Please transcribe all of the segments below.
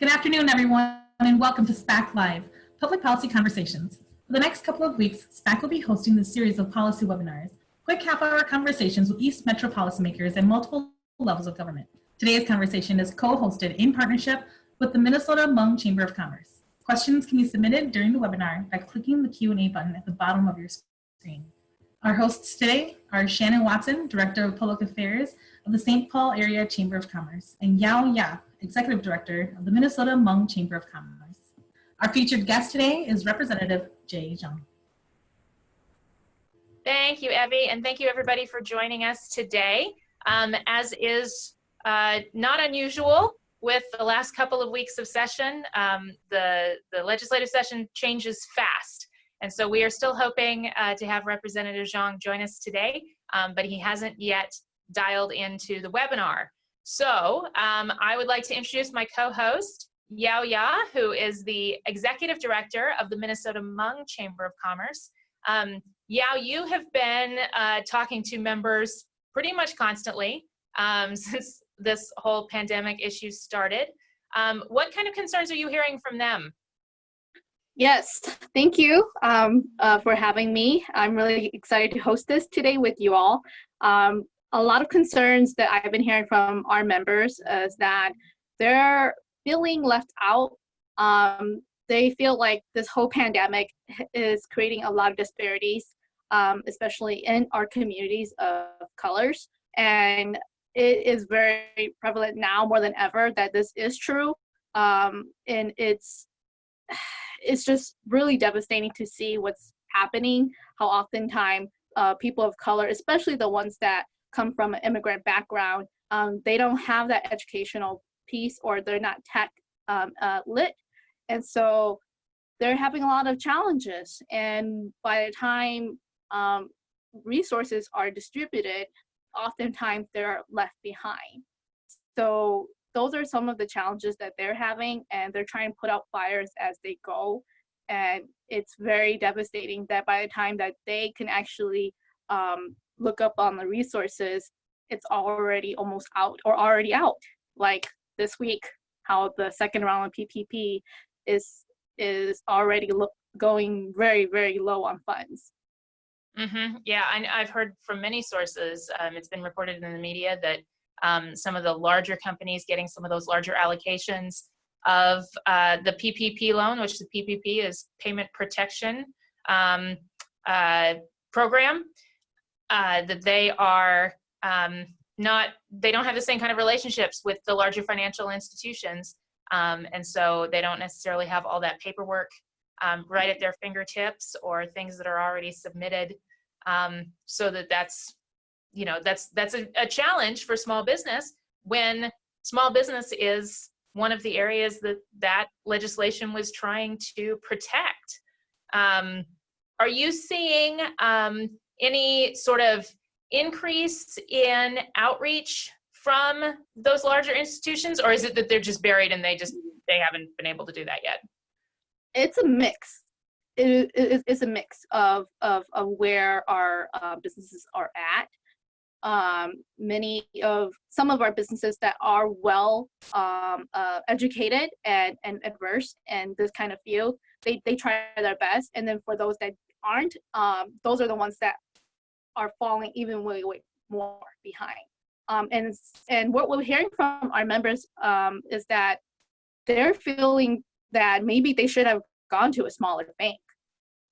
Good afternoon, everyone, and welcome to SPACC Live, Public Policy Conversations. For the next couple of weeks, SPACC will be hosting this series of policy webinars, quick half-hour conversations with East Metro policymakers and multiple levels of government. Today's conversation is co-hosted in partnership with the Minnesota Hmong Chamber of Commerce. Questions can be submitted during the webinar by clicking the Q&A button at the bottom of your screen. Our hosts today are Shannon Watson, Director of Public Affairs of the St. Paul Area Chamber of Commerce, and Yao Ya, Executive Director of the Minnesota Hmong Chamber of Commerce. Our featured guest today is Representative Xiong. Thank you, Evie, and thank you everybody for joining us today. As is not unusual with the last couple of weeks of session, the legislative session changes fast. And so we are still hoping to have Representative Xiong join us today, but he hasn't yet dialed into the webinar. So I would like to introduce my co-host, Yao Ya, who is the Executive Director of the Minnesota Hmong Chamber of Commerce. Yao, you have been talking to members pretty much constantly since this whole pandemic issue started. What kind of concerns are you hearing from them? Yes, thank you for having me. I'm really excited to host this today with you all. A lot of concerns that I've been hearing from our members is that they're feeling left out. They feel like this whole pandemic is creating a lot of disparities, especially in our communities of colors. And it is very prevalent now more than ever that this is true. And it's just really devastating to see what's happening, how oftentimes people of color, especially the ones that come from an immigrant background, they don't have that educational piece, or they're not tech lit. And so they're having a lot of challenges. And by the time resources are distributed, oftentimes they're left behind. So those are some of the challenges that they're having, and they're trying to put out fires as they go. And it's very devastating that by the time that they can actually look up on the resources, it's already almost out or already out. Like this week, how the second round of PPP is already going very, very low on funds. Mm-hmm. Yeah, I've heard from many sources, it's been reported in the media that some of the larger companies getting some of those larger allocations of the PPP loan, which the PPP is Payment Protection Program, that they are they don't have the same kind of relationships with the larger financial institutions. And so they don't necessarily have all that paperwork right at their fingertips, or things that are already submitted. So that's a challenge for small business, when small business is one of the areas that legislation was trying to protect. Are you seeing any sort of increase in outreach from those larger institutions, or is it that they're just buried and they haven't been able to do that yet? It's a mix. It's a mix of where our businesses are at. Some of our businesses that are well educated and versed in this kind of field, they try their best. And then for those that aren't, those are the ones that are falling even way more behind. And what we're hearing from our members is that they're feeling that maybe they should have gone to a smaller bank,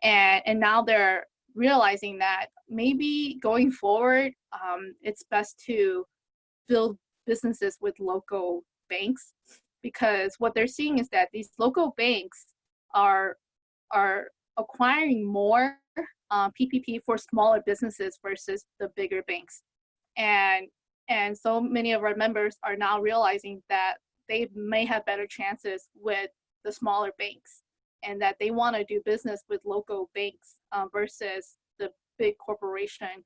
and now they're realizing that maybe going forward, it's best to build businesses with local banks, because what they're seeing is that these local banks are acquiring more PPP for smaller businesses versus the bigger banks. And so many of our members are now realizing that they may have better chances with the smaller banks, and that they want to do business with local banks versus the big corporation,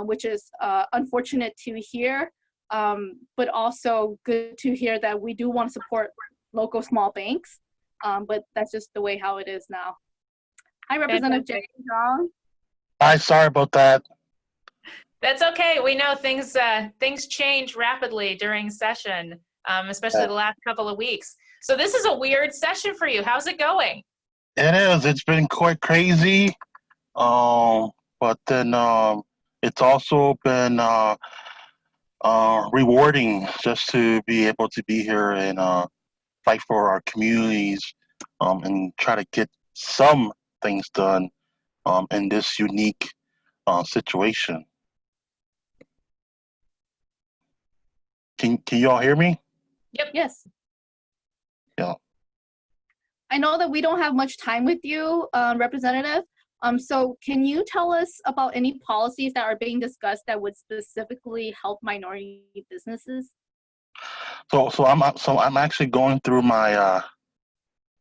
which is unfortunate to hear, but also good to hear that we do want to support local small banks, but that's just the way how it is now. Hi, Representative Xiong. Hi, sorry about that. That's okay. We know things change rapidly during session, especially the last couple of weeks. So this is a weird session for you. How's it going? It is. It's been quite crazy. But then it's also been rewarding just to be able to be here and fight for our communities and try to get some things done in this unique situation. Can you all hear me? Yes. Yeah. I know that we don't have much time with you, Representative. So can you tell us about any policies that are being discussed that would specifically help minority businesses? So I'm actually going through my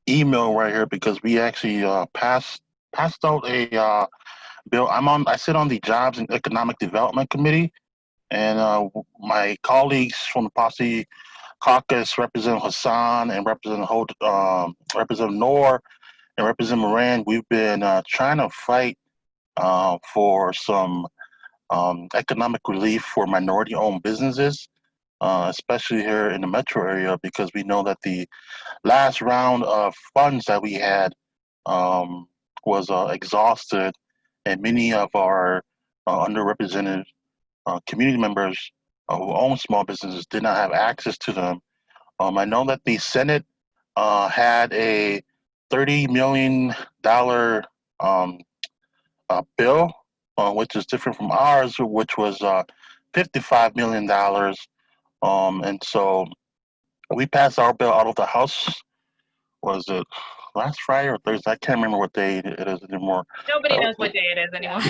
email right here because we actually passed out a bill. I sit on the Jobs and Economic Development Committee, and my colleagues from the Posse Caucus, Representative Hassan and Representative Noor and Representative Moran, we've been trying to fight for some economic relief for minority-owned businesses, especially here in the metro area, because we know that the last round of funds that we had was exhausted, and many of our underrepresented community members who own small businesses did not have access to them. I know that the Senate had a $30 million bill, which is different from ours, which was $55 million. And so we passed our bill out of the House. Was it last Friday or Thursday? I can't remember what day it is anymore. Nobody knows what day it is anymore.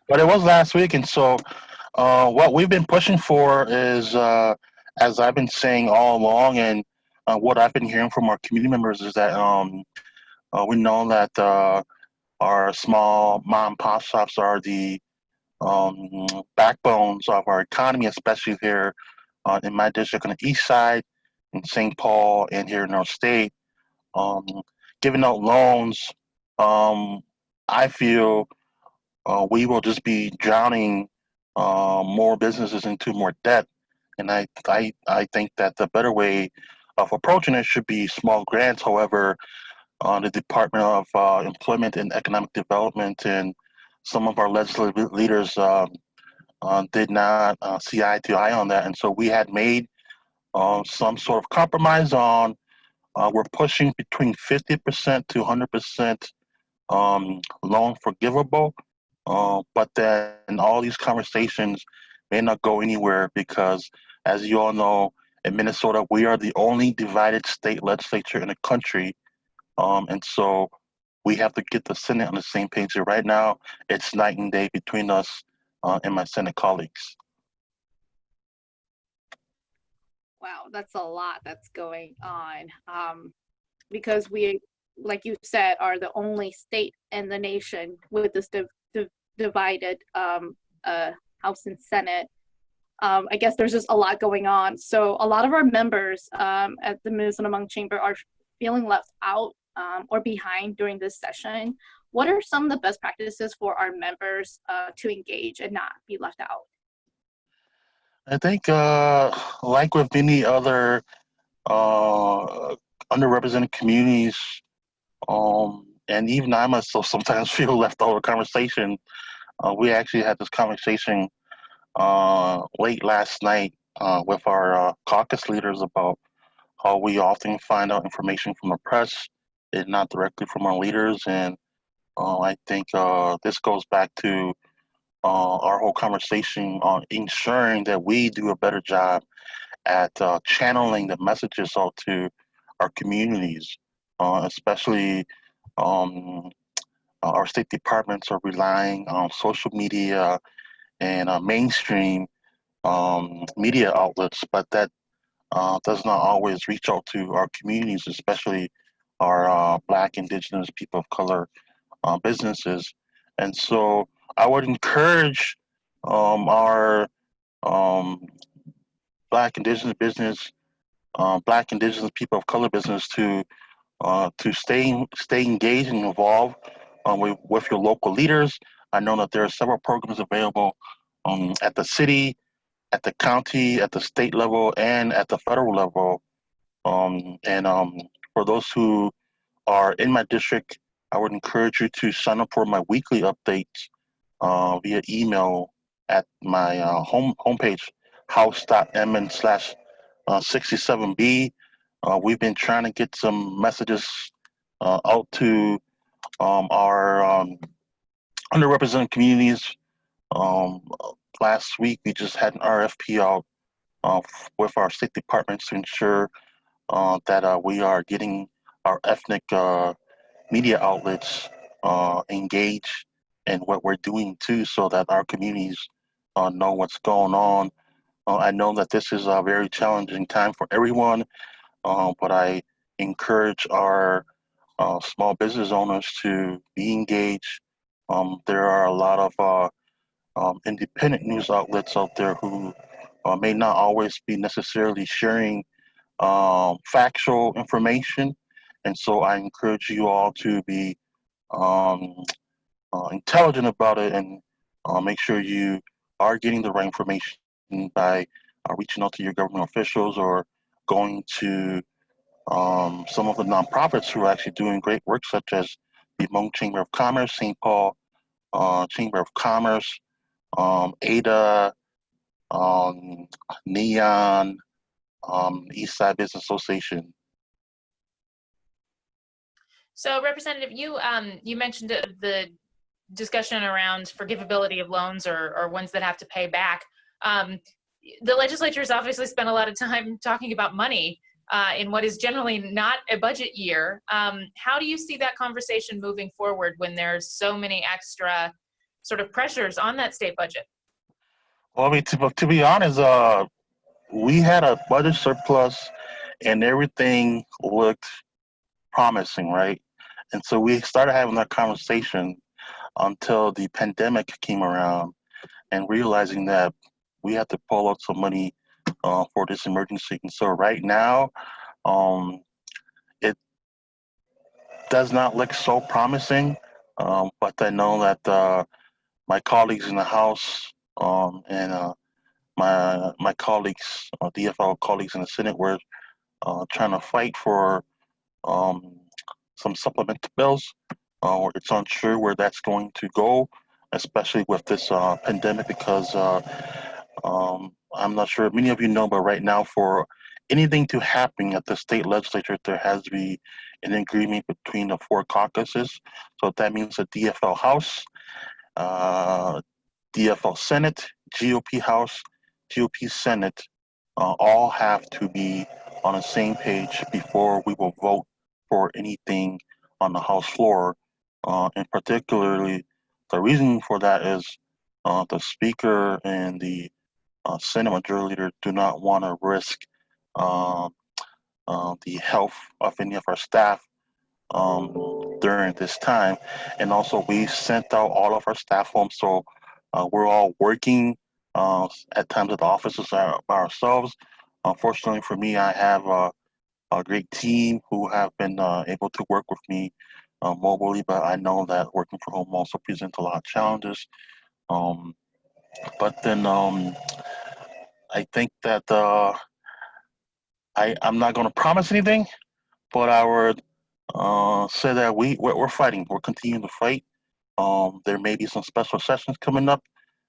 But it was last week, and so what we've been pushing for is, as I've been saying all along, and what I've been hearing from our community members is that we know that our small mom and pop shops are the backbones of our economy, especially here in my district on the east side, in St. Paul, and here in our state. Um, Giving out loans, I feel we will just be drowning more businesses into more debt. And I think that the better way of approaching it should be small grants. However, the Department of Employment and Economic Development and some of our legislative leaders did not see eye to eye on that. And so we had made some sort of compromise on we're pushing between 50% to 100% loan forgivable. But then all these conversations may not go anywhere because, as you all know, in Minnesota, we are the only divided state legislature in the country. And so we have to get the Senate on the same page. And right now, it's night and day between us and my Senate colleagues. Wow, that's a lot that's going on. Because we, like you said, are the only state in the nation with this divided House and Senate. I guess there's just a lot going on. So a lot of our members at the Minnesota Hmong Chamber are feeling left out or behind during this session. What are some of the best practices for our members to engage and not be left out? I think, like with many other underrepresented communities, and even I myself sometimes feel left out of the conversation. We actually had this conversation late last night with our caucus leaders about how we often find out information from the press and not directly from our leaders. And I think this goes back to our whole conversation on ensuring that we do a better job at channeling the messages out to our communities, especially our state departments are relying on social media and mainstream media outlets, but that does not always reach out to our communities, especially our Black, Indigenous, people of color businesses. And so I would encourage our Black, Indigenous business, Black, Indigenous, people of color business to stay engaged and involved with your local leaders. I know that there are several programs available at the city, at the county, at the state level, and at the federal level. For those who are in my district, I would encourage you to sign up for my weekly updates via email at my homepage, house.mn/67B. We've been trying to get some messages out to our underrepresented communities. Um, Last week, we just had an RFP out with our state departments to ensure that we are getting our ethnic media outlets engaged in what we're doing too, so that our communities know what's going on. I know that this is a very challenging time for everyone, but I encourage our small business owners to be engaged. There are a lot of independent news outlets out there who may not always be necessarily sharing factual information. And so I encourage you all to be um, intelligent about it and make sure you are getting the right information by reaching out to your government officials or going to some of the nonprofits who are actually doing great work, such as the Hmong Chamber of Commerce, St. Paul Chamber of Commerce, ADA, um, Neon, East Side Business Association. So, Representative, you mentioned the discussion around forgivability of loans or ones that have to pay back. The legislature has obviously spent a lot of time talking about money in what is generally not a budget year. How do you see that conversation moving forward when there's so many extra sort of pressures on that state budget? Well, I mean, to be honest, we had a budget surplus and everything looked promising, right? And so we started having that conversation until the pandemic came around and realizing that we had to pull out some money for this emergency. And so right now, it does not look so promising, but I know that my colleagues in the House and my colleagues, DFL colleagues in the Senate, were trying to fight for some supplemental bills. It's unsure where that's going to go, especially with this pandemic, because I'm not sure if many of you know, but right now, for anything to happen at the state legislature, there has to be an agreement between the four caucuses. So that means the DFL House, DFL Senate, GOP House, GOP Senate, all have to be on the same page before we will vote for anything on the House floor. And particularly, the reason for that is the Speaker and the Senate Majority Leader do not want to risk the health of any of our staff during this time. And also, we sent out all of our staff home, so we're all working at times at the offices by ourselves. Unfortunately for me, I have a great team who have been able to work with me mobilely, but I know that working from home also presents a lot of challenges. But then I think that I'm not going to promise anything, but I would say that we're fighting. We're continuing to fight. There may be some special sessions coming up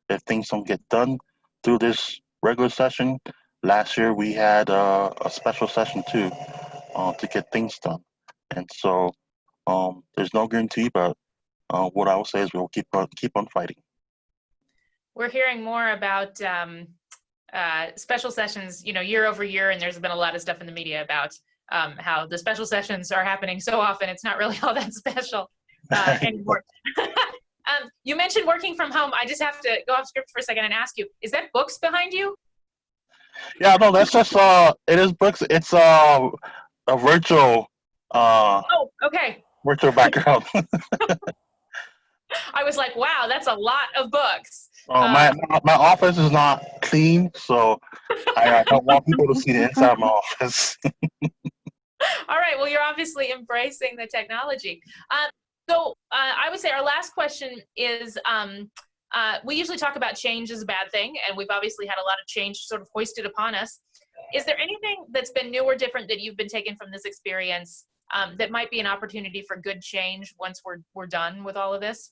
if things don't get done through this regular session. Last year we had a special session too to get things done, and so there's no guarantee. But what I will say is we'll keep on fighting. We're hearing more about special sessions, year over year, and there's been a lot of stuff in the media about how the special sessions are happening so often it's not really all that special anymore. You mentioned working from home. I just have to go off script for a second and ask you, is that books behind you? Yeah, no, that's just it is books. It's a virtual Oh, okay. virtual background. I was like, wow, that's a lot of books. My office is not clean, so I don't want people to see the inside of my office. All right, well, you're obviously embracing the technology. So I would say our last question is, we usually talk about change as a bad thing, and we've obviously had a lot of change sort of hoisted upon us. is there anything that's been new or different that you've been taking from this experience that might be an opportunity for good change once we're done with all of this?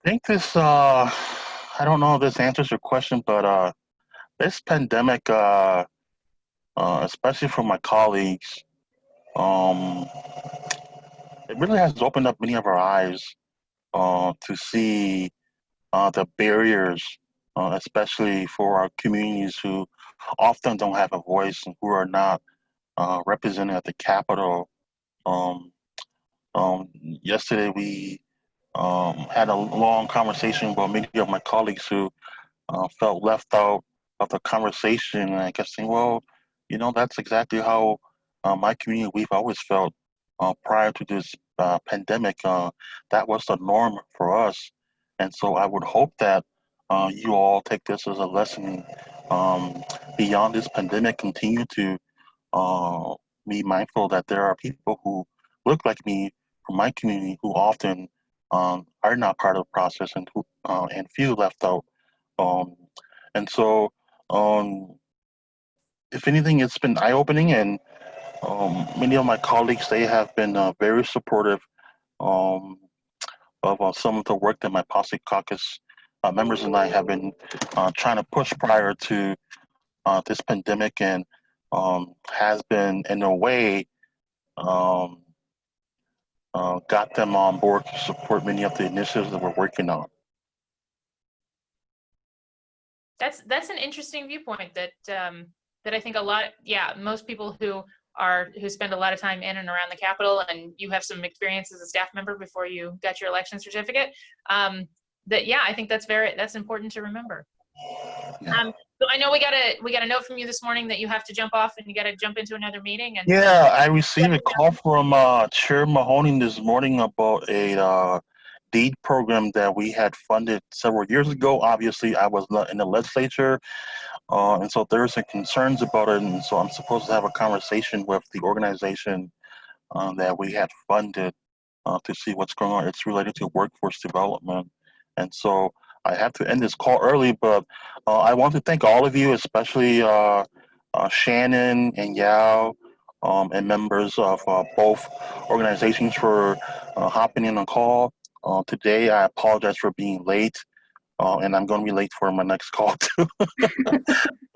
I think this, I don't know if this answers your question, but this pandemic, especially for my colleagues, um, it really has opened up many of our eyes to see the barriers, especially for our communities who often don't have a voice and who are not represented at the Capitol. Um, Yesterday, we had a long conversation with many of my colleagues who felt left out of the conversation. And I kept saying, well, that's exactly how my community, we've always felt prior to this pandemic. That was the norm for us. And so I would hope that you all take this as a lesson beyond this pandemic, continue to uh, be mindful that there are people who look like me from my community who often are not part of the process and who and feel left out. Um, and so, um, if anything, it's been eye-opening, and many of my colleagues, they have been very supportive um, of some of the work that my Posse Caucus members and I have been trying to push prior to this pandemic, and has been, in a way, um, got them on board to support many of the initiatives that we're working on. That's an interesting viewpoint that that I think most people who spend a lot of time in and around the Capitol, and you have some experience as a staff member before you got your election certificate. I think that's important to remember. Yeah. So I know we got a note from you this morning that you have to jump off and you got to jump into another meeting. And Yeah, I received a call from Chair Mahoney this morning about a deed program that we had funded several years ago. Obviously, I was not in the legislature, and so there were some concerns about it. And so I'm supposed to have a conversation with the organization that we had funded to see what's going on. It's related to workforce development. And so I have to end this call early, but I want to thank all of you, especially Shannon and Yao, and members of both organizations for hopping in on call. Today, I apologize for being late, and I'm going to be late for my next call too.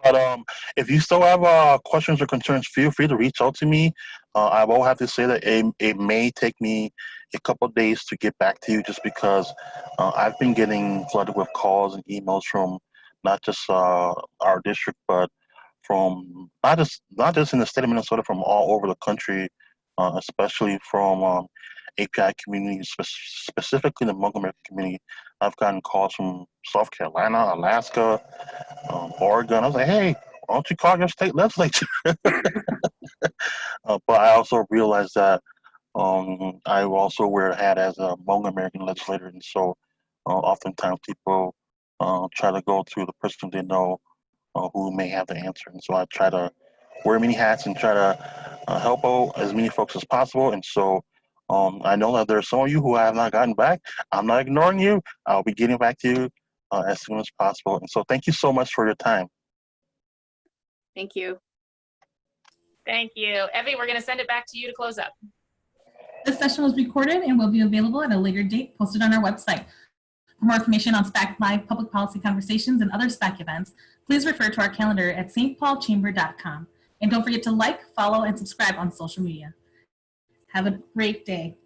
But if you still have questions or concerns, feel free to reach out to me. I will have to say that it may take me a couple of days to get back to you, just because I've been getting flooded with calls and emails from not just our district, but from not just in the state of Minnesota, from all over the country, especially from API communities, specifically the Montgomery community. I've gotten calls from South Carolina, Alaska, Oregon. I was like, hey, why don't you call your state legislature? But I also realized that I also wear a hat as a Hmong American legislator, and so oftentimes people try to go to the person they know who may have the answer. And so I try to wear many hats and try to help out as many folks as possible. And so I know that there are some of you who I have not gotten back. I'm not ignoring you. I'll be getting back to you as soon as possible. And so thank you so much for your time. Thank you. thank you. Evie, we're going to send it back to you to close up. This session was recorded and will be available at a later date posted on our website. For more information on SPACC Live public policy conversations and other SPACC events, please refer to our calendar at stpaulchamber.com. And don't forget to like, follow, and subscribe on social media. Have a great day.